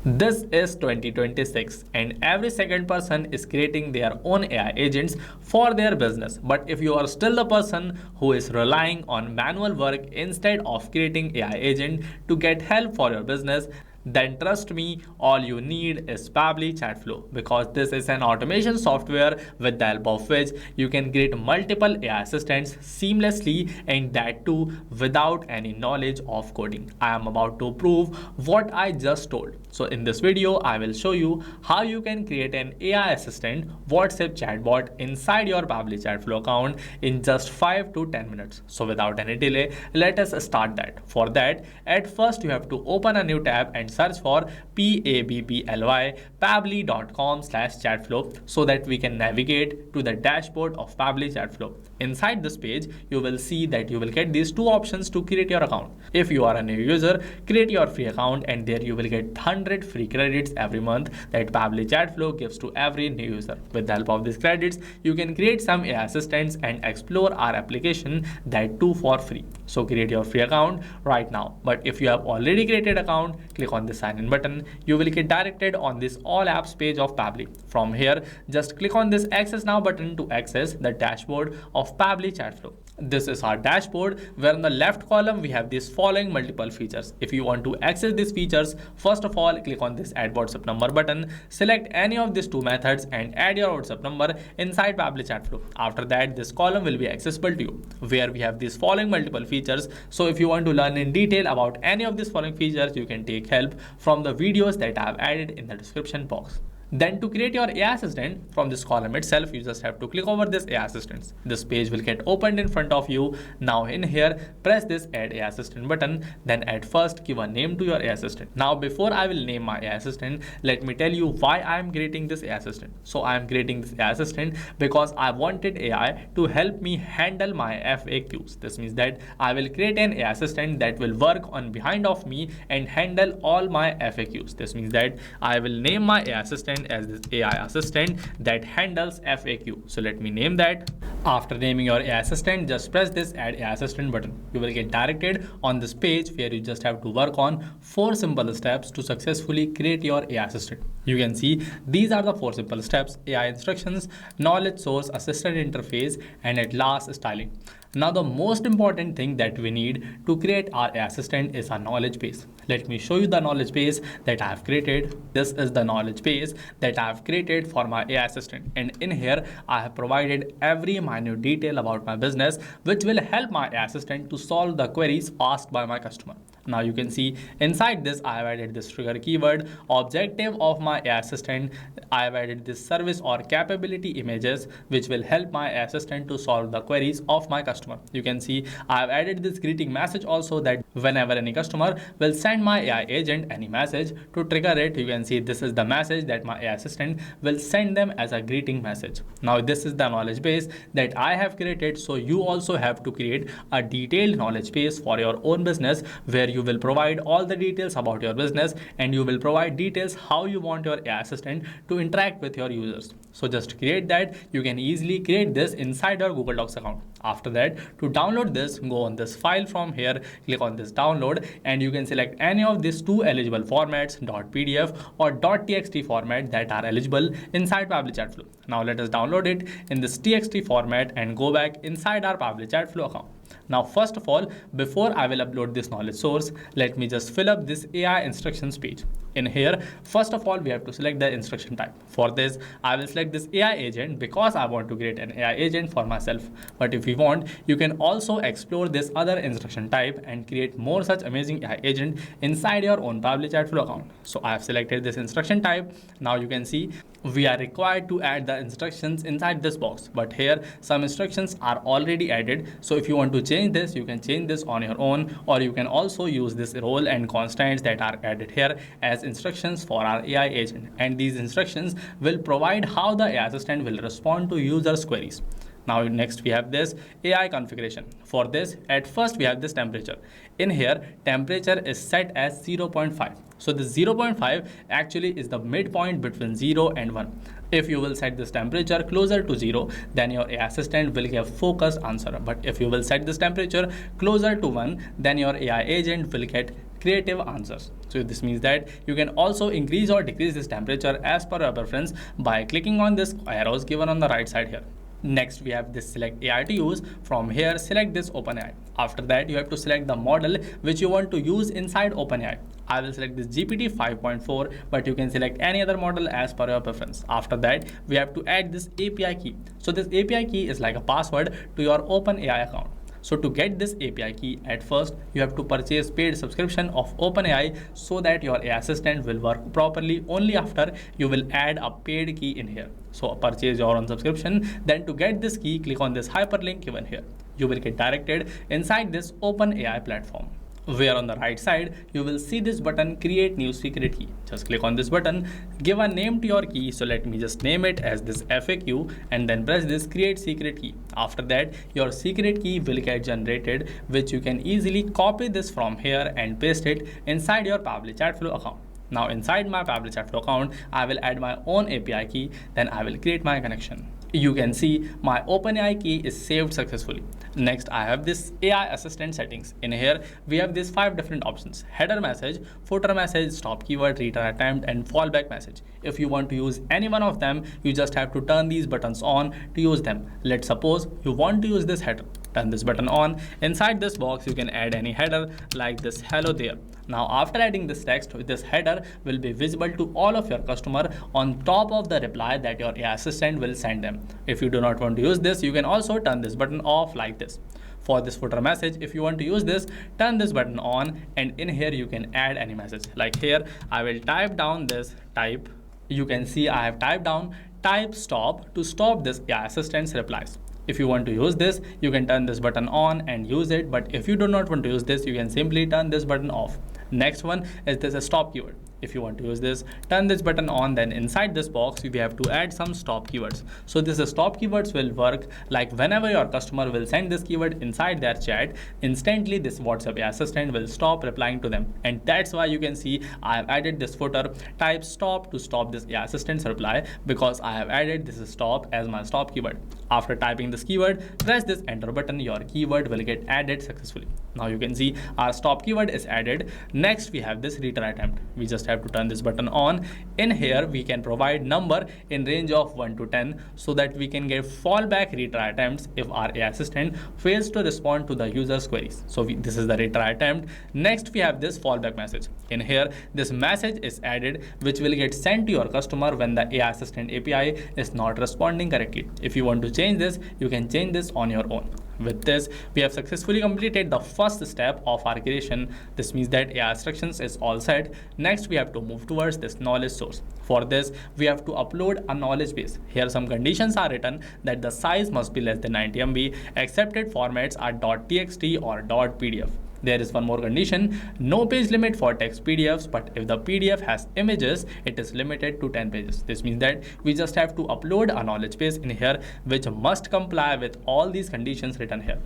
This is 2026 and every second person is creating their own AI agents for their business. But if you are still the person who is relying on manual work instead of creating AI agent to get help for your business, then trust me, all you need is Pabbly Chatflow, because this is an automation software with the help of which you can create multiple AI assistants seamlessly, and that too without any knowledge of coding. I am about to prove what I just told. So in this video, I will show you how you can create an AI assistant WhatsApp chatbot inside your Pabbly Chatflow account in just 5 to 10 minutes. So without any delay, let us start that. For that, at first you have to open a new tab and search for pabbly.com/chatflow so that we can navigate to the dashboard of Pabbly Chatflow. Inside this page, you will see that you will get these two options to create your account. If you are a new user, create your free account, and there you will get 100 free credits every month that Pabbly Chatflow gives to every new user. With the help of these credits, you can create some AI assistants and explore our application, that too for free. So create your free account right now. But if you have already created account, click on the sign in button. You will get directed on this all apps page of Pabbly. From here, just click on this access now button to access the dashboard of Pabbly Chatflow. This is our dashboard, where in the left column we have these following multiple features. If you want to access these features, first of all click on this add WhatsApp number button, select any of these two methods and add your WhatsApp number inside Pabbly Chatflow. After that, this column will be accessible to you, where we have these following multiple features. So if you want to learn in detail about any of these following features, you can take help from the videos that I have added in the description box. Then to create your AI assistant from this column itself, you just have to click over this AI assistants. This page will get opened in front of you. Now in here, press this add AI assistant button. Then at first give a name to your AI assistant. Now before I will name my AI assistant, let me tell you why I am creating this AI assistant. So I am creating this AI assistant because I wanted AI to help me handle my FAQs. This means that I will create an AI assistant that will work on behind of me and handle all my FAQs. This means that I will name my AI assistant as this AI assistant that handles FAQ. So let me name that. After naming your AI assistant, just press this add AI assistant button. You will get directed on this page where you just have to work on 4 simple steps to successfully create your AI assistant. You can see these are the 4 simple steps: AI instructions, knowledge source, assistant interface, and at last styling. Now the most important thing that we need to create our AI assistant is a knowledge base. Let me show you the knowledge base that I have created. This is the knowledge base that I have created for my AI assistant, and in here I have provided every minute detail about my business, which will help my AI assistant to solve the queries asked by my customer. Now you can see inside this I have added this trigger keyword, objective of my AI assistant. I have added this service or capability images, which will help my AI assistant to solve the queries of my customer. You can see I have added this greeting message also, that whenever any customer will send my AI agent any message to trigger it, you can see this is the message that my AI assistant will send them as a greeting message. Now this is the knowledge base that I have created. So you also have to create a detailed knowledge base for your own business, where you will provide all the details about your business, and you will provide details how you want your AI assistant to interact with your users. So just create that. You can easily create this inside your Google Docs account. After that, to download this, go on this file from here, click on this download, and you can select any of these two eligible formats, .pdf or .txt format, that are eligible inside Pabbly Chatflow. Now let us download it in this txt format and go back inside our Pabbly Chatflow account. Now first of all, before I will upload this knowledge source, let me just fill up this AI instructions page. In here, first of all, we have to select the instruction type. For this, I will select this AI agent because I want to create an AI agent for myself. But if you want, you can also explore this other instruction type and create more such amazing AI agent inside your own Pabbly Chatflow account. So I have selected this instruction type. Now you can see we are required to add the instructions inside this box, but here some instructions are already added. So if you want to change this, you can change this on your own, or you can also use this role and constants that are added here as instructions for our AI agent, and these instructions will provide how the AI assistant will respond to users' queries. Now next we have this AI configuration. For this, at first we have this temperature. In here, temperature is set as 0.5. So the 0.5 actually is the midpoint between 0 and 1. If you will set this temperature closer to 0, then your AI assistant will give focused answer. But if you will set this temperature closer to 1, then your AI agent will get creative answers. So this means that you can also increase or decrease this temperature as per your preference by clicking on this arrows given on the right side here. Next, we have this select AI to use. From here, select this OpenAI. After that, you have to select the model which you want to use inside OpenAI. I will select this GPT 5.4, but you can select any other model as per your preference. After that, we have to add this API key. So this API key is like a password to your OpenAI account. So to get this API key, at first you have to purchase paid subscription of OpenAI so that your AI assistant will work properly. Only after you will add a paid key in here. So purchase your own subscription. Then to get this key, click on this hyperlink given here. You will get directed inside this OpenAI platform, where on the right side you will see this button create new secret key. Just click on this button, give a name to your key. So let me just name it as this FAQ and then press this create secret key. After that, your secret key will get generated, which you can easily copy this from here and paste it inside your Pabbly Chatflow account. Now inside my Pabbly Chatflow account, I will add my own API key, then I will create my connection. You can see my OpenAI key is saved successfully. Next, I have this AI assistant settings. In here, we have these 5 different options: header message, footer message, stop keyword, retry attempt, and fallback message. If you want to use any one of them, you just have to turn these buttons on to use them. Let's suppose you want to use this header. Turn this button on. Inside this box, you can add any header like this hello there. Now after adding this text, this header will be visible to all of your customer on top of the reply that your AI assistant will send them. If you do not want to use this, you can also turn this button off like this. For this footer message, if you want to use this, turn this button on, and in here you can add any message. Like here, I will type down this type. You can see I have typed down type stop to stop this AI assistant's replies. If you want to use this, you can turn this button on and use it, but if you do not want to use this, you can simply turn this button off. Next one is this stop keyword. If you want to use this, turn this button on, then inside this box, we have to add some stop keywords. So this stop keywords will work like whenever your customer will send this keyword inside their chat, instantly this WhatsApp AI assistant will stop replying to them. And that's why you can see I have added this footer type stop to stop this AI assistant's reply, because I have added this stop as my stop keyword. After typing this keyword, press this enter button, your keyword will get added successfully. Now you can see our stop keyword is added. Next, we have this retry attempt. We just have to turn this button on. In here, we can provide number in range of 1 to 10 so that we can get fallback retry attempts if our AI assistant fails to respond to the user's queries. So this is the retry attempt. Next, we have this fallback message. In here, this message is added, which will get sent to your customer when the AI assistant API is not responding correctly. If you want to change this, you can change this on your own. With this, we have successfully completed the first step of our creation. This means that AI instructions is all set. Next, we have to move towards this knowledge source. For this, we have to upload a knowledge base. Here some conditions are written that the size must be less than 90 MB. Accepted formats are .txt or .pdf. There is one more condition: no page limit for text PDFs, but if the PDF has images, it is limited to 10 pages. This means that we just have to upload a knowledge base in here, which must comply with all these conditions written here.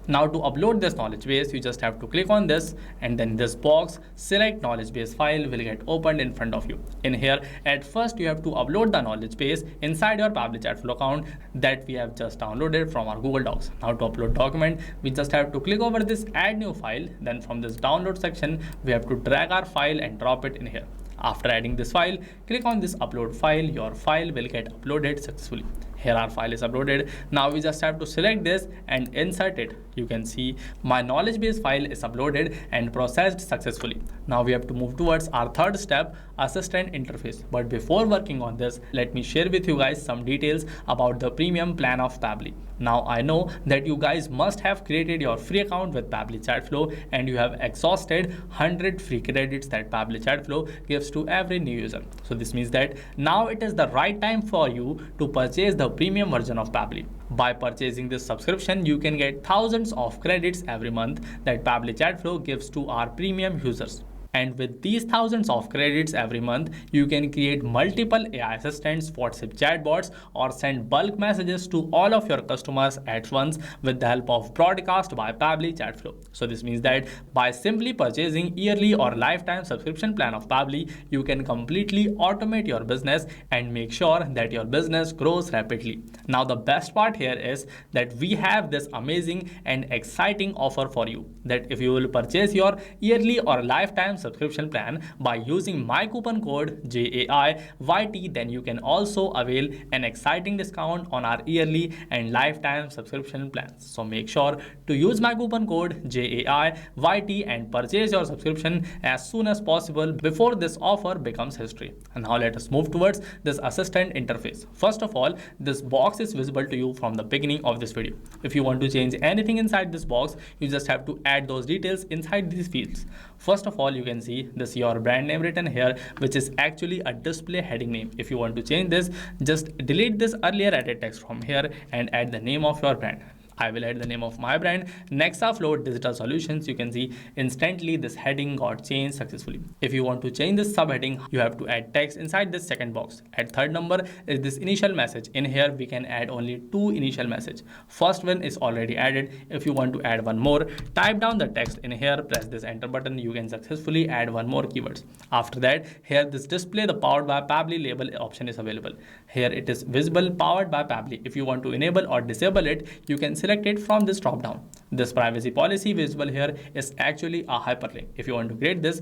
Now to upload this knowledge base, you just have to click on this, and then this box, select knowledge base file, will get opened in front of you. In here, at first you have to upload the knowledge base inside your Pabbly Chatflow account that we have just downloaded from our Google Docs. Now to upload document, we just have to click over this add new file. Then from this download section, we have to drag our file and drop it in here. After adding this file, click on this upload file. Your file will get uploaded successfully. Here our file is uploaded. Now we just have to select this and insert it. You can see my knowledge base file is uploaded and processed successfully. Now we have to move towards our third step, assistant interface. But before working on this, let me share with you guys some details about the premium plan of Pabbly. Now I know that you guys must have created your free account with Pabbly Chatflow and you have exhausted 100 free credits that Pabbly Chatflow gives to every new user. So this means that now it is the right time for you to purchase the premium version of Pabbly. By purchasing this subscription, you can get thousands of credits every month that Pabbly Chatflow gives to our premium users. And with these thousands of credits every month, you can create multiple AI assistants, WhatsApp chatbots, or send bulk messages to all of your customers at once with the help of broadcast by Pabbly Chatflow. So this means that by simply purchasing yearly or lifetime subscription plan of Pabbly, you can completely automate your business and make sure that your business grows rapidly. Now the best part here is that we have this amazing and exciting offer for you, that if you will purchase your yearly or lifetime subscription plan by using my coupon code JAIYT, then you can also avail an exciting discount on our yearly and lifetime subscription plans. So make sure to use my coupon code JAIYT and purchase your subscription as soon as possible before this offer becomes history. And now let us move towards this assistant interface. First of all, this box is visible to you from the beginning of this video. If you want to change anything inside this box, you just have to add those details inside these fields. First of all, you can see this your brand name written here, which is actually a display heading name. If you want to change this, just delete this earlier added text from here and add the name of your brand. I will add the name of my brand, Chatflow Digital Solutions. You can see instantly this heading got changed successfully. If you want to change this subheading, you have to add text inside this second box. At third number is this initial message. In here, we can add only two initial message. First one is already added. If you want to add one more, type down the text in here, press this enter button. You can successfully add one more keywords. After that, here this display the powered by Pabbly label option is available. Here it is visible powered by Pabbly. If you want to enable or disable it, you can select it from this drop down. This privacy policy visible here is actually a hyperlink. If you want to create this,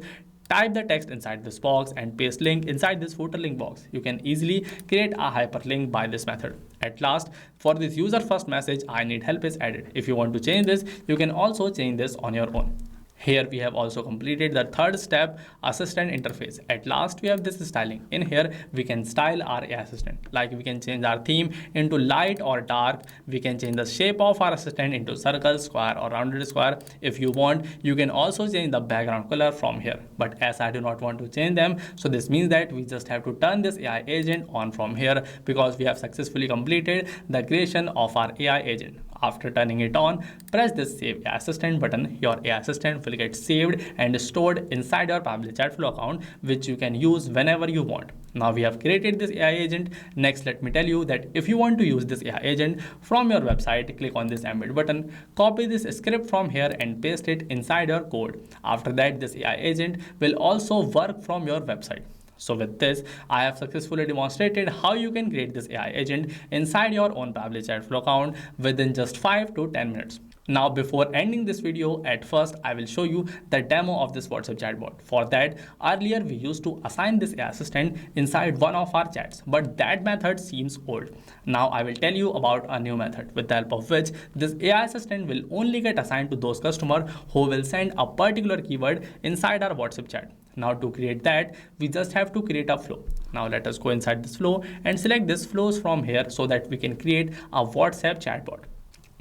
type the text inside this box and paste link inside this footer link box. You can easily create a hyperlink by this method. At last, for this user first message, I need help is added. If you want to change this, you can also change this on your own. Here we have also completed the third step, assistant interface. At last we have this styling. In here we can style our AI assistant. Like we can change our theme into light or dark. We can change the shape of our assistant into circle, square or rounded square. If you want, you can also change the background color from here. But as I do not want to change them, so this means that we just have to turn this AI agent on from here, because we have successfully completed the creation of our AI agent. After turning it on, press this Save AI Assistant button. Your AI Assistant will get saved and stored inside your Pabbly Chatflow account, which you can use whenever you want. Now we have created this AI agent. Next, let me tell you that if you want to use this AI agent from your website, click on this embed button, copy this script from here and paste it inside your code. After that, this AI agent will also work from your website. So with this, I have successfully demonstrated how you can create this AI agent inside your own Pabbly Chatflow account within just 5 to 10 minutes. Now, before ending this video, at first, I will show you the demo of this WhatsApp chatbot. For that, earlier we used to assign this AI assistant inside one of our chats, but that method seems old. Now, I will tell you about a new method with the help of which this AI assistant will only get assigned to those customers who will send a particular keyword inside our WhatsApp chat. Now to create that, we just have to create a flow. Now let us go inside this flow and select this flows from here so that we can create a WhatsApp chatbot.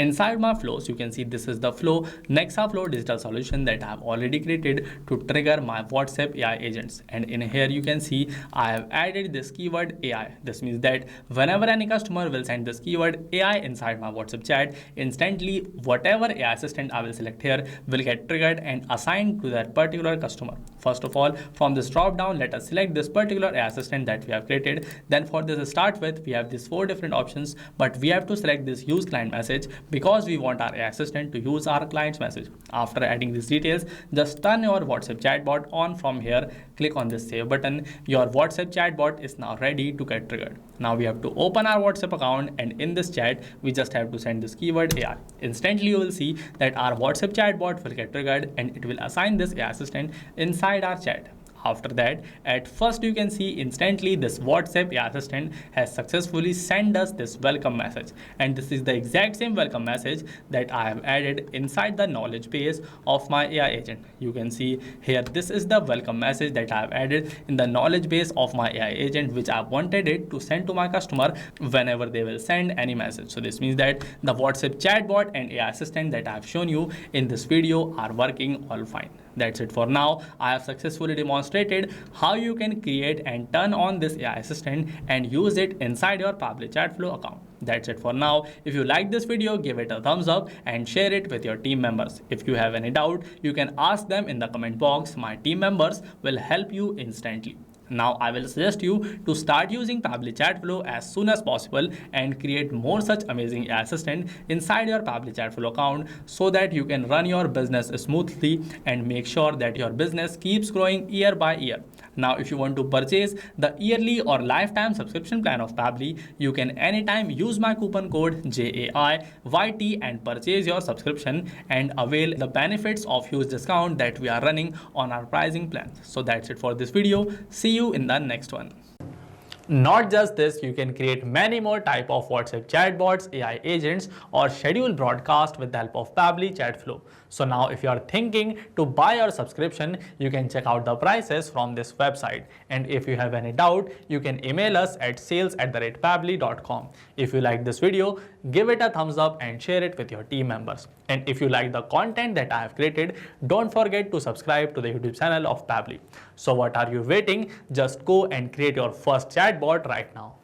Inside my flows, you can see this is the flow, Chatflow Digital Solution that I have already created to trigger my WhatsApp AI agents. And in here, you can see I have added this keyword AI. This means that whenever any customer will send this keyword AI inside my WhatsApp chat, instantly whatever AI assistant I will select here will get triggered and assigned to that particular customer. First of all, from this drop down, let us select this particular AI assistant that we have created. Then for this to start with, we have these 4 different options, but we have to select this use client message, because we want our AI assistant to use our client's message. After adding these details, just turn your WhatsApp chatbot on from here, click on this save button. Your WhatsApp chatbot is now ready to get triggered. Now we have to open our WhatsApp account, and in this chat, we just have to send this keyword AI. Instantly, you will see that our WhatsApp chatbot will get triggered and it will assign this AI assistant inside our chat. After that, at first you can see instantly this WhatsApp AI assistant has successfully sent us this welcome message, and this is the exact same welcome message that I have added inside the knowledge base of my AI agent. You can see here, this is the welcome message that I have added in the knowledge base of my AI agent, which I wanted it to send to my customer whenever they will send any message. So this means that the WhatsApp chatbot and AI assistant that I have shown you in this video are working all fine. That's it for now. I have successfully demonstrated how you can create and turn on this AI assistant and use it inside your Pabbly Chatflow account. That's it for now. If you like this video, give it a thumbs up and share it with your team members. If you have any doubt, you can ask them in the comment box. My team members will help you instantly. Now I will suggest you to start using Pabbly Chatflow as soon as possible and create more such amazing AI assistant inside your Pabbly Chatflow account so that you can run your business smoothly and make sure that your business keeps growing year by year. Now if you want to purchase the yearly or lifetime subscription plan of Pabbly, you can anytime use my coupon code JAIYT and purchase your subscription and avail the benefits of huge discount that we are running on our pricing plans. So that's it for this video. See you in the next one. Not just this, you can create many more type of WhatsApp chatbots, AI agents, or schedule broadcast with the help of Pabbly Chatflow. So now if you are thinking to buy your subscription, you can check out the prices from this website. And if you have any doubt, you can email us at sales@pabbly.com. If you like this video, give it a thumbs up and share it with your team members. And if you like the content that I have created, don't forget to subscribe to the YouTube channel of Pabbly. So what are you waiting? Just go and create your first chatbot right now.